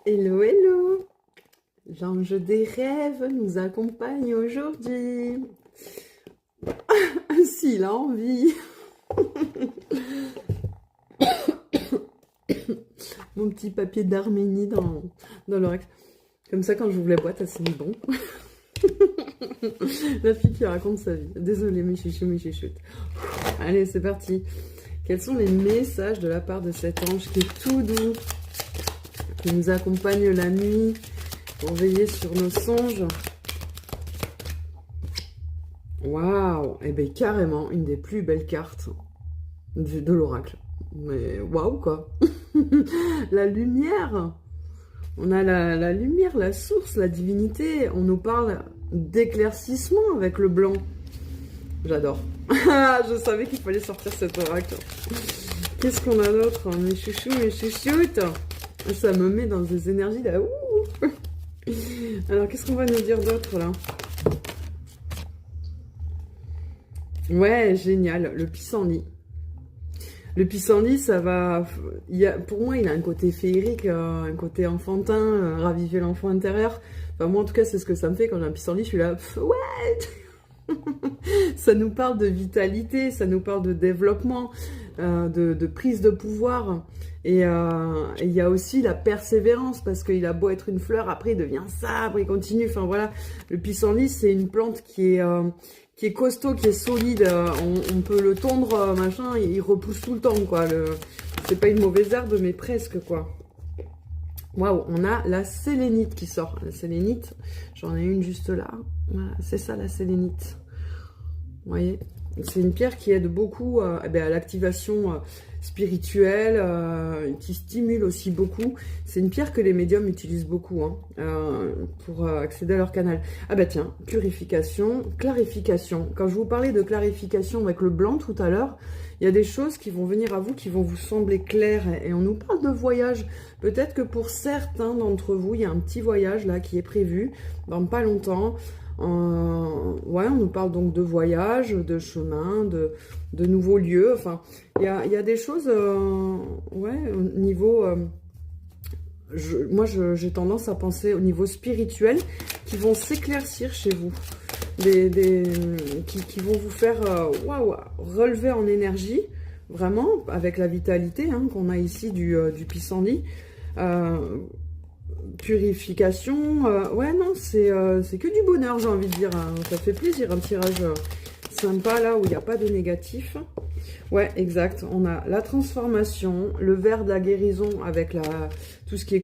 Hello, hello! L'ange des rêves nous accompagne aujourd'hui. S'il a envie. Mon petit papier d'Arménie dans l'orex. Comme ça, quand j'ouvre la boîte, ça sent bon. La fille qui raconte sa vie. Désolée, mes chouchous, mes chouchoutes. Allez, c'est parti. Quels sont les messages de la part de cet ange qui est tout doux, qui nous accompagne la nuit pour veiller sur nos songes? Waouh! Eh bien, carrément, une des plus belles cartes de l'oracle. Mais waouh, quoi! La lumière! On a la lumière, la source, la divinité. On nous parle d'éclaircissement avec le blanc. J'adore. Je savais qu'il fallait sortir cet oracle. Qu'est-ce qu'on a d'autre? Mes chouchous, mes chouchoutes. Ça me met dans des énergies là. Ouh. Alors, qu'est-ce qu'on va nous dire d'autre là? Ouais, génial. Le pissenlit. Le pissenlit, ça va... pour moi, il a un côté féerique, un côté enfantin, raviver l'enfant intérieur. Enfin, moi, en tout cas, c'est ce que ça me fait quand j'ai un pissenlit. Je suis là, ouais. Ça nous parle de vitalité, ça nous parle de développement, de prise de pouvoir. Et il y a aussi la persévérance, parce qu'il a beau être une fleur, après il devient ça, après il continue. Enfin voilà, le pissenlit, c'est une plante qui est costaud, qui est solide. On peut le tondre, machin, il repousse tout le temps, quoi. C'est pas une mauvaise herbe, mais presque, quoi. Waouh, on a la sélénite qui sort. La sélénite, j'en ai une juste là. Voilà, c'est ça la sélénite. Vous voyez, c'est une pierre qui aide beaucoup à l'activation spirituelle, qui stimule aussi beaucoup. C'est une pierre que les médiums utilisent beaucoup pour accéder à leur canal. Ah bah tiens, purification, clarification. Quand je vous parlais de clarification avec le blanc tout à l'heure, il y a des choses qui vont venir à vous, qui vont vous sembler claires. Et on nous parle de voyage. Peut-être que pour certains d'entre vous, il y a un petit voyage là qui est prévu dans pas longtemps. Ouais, on nous parle donc de voyage, de chemin, de nouveaux lieux. Enfin, il y a des choses, ouais, au niveau... moi, j'ai tendance à penser au niveau spirituel qui vont s'éclaircir chez vous. Qui vont vous faire waouh, relever en énergie, vraiment, avec la vitalité qu'on a ici du pissenlit. Purification, ouais, non, c'est que du bonheur, j'ai envie de dire. Ça fait plaisir, un tirage sympa là où il n'y a pas de négatif. Ouais, exact. On a la transformation, le verre de la guérison avec tout ce qui est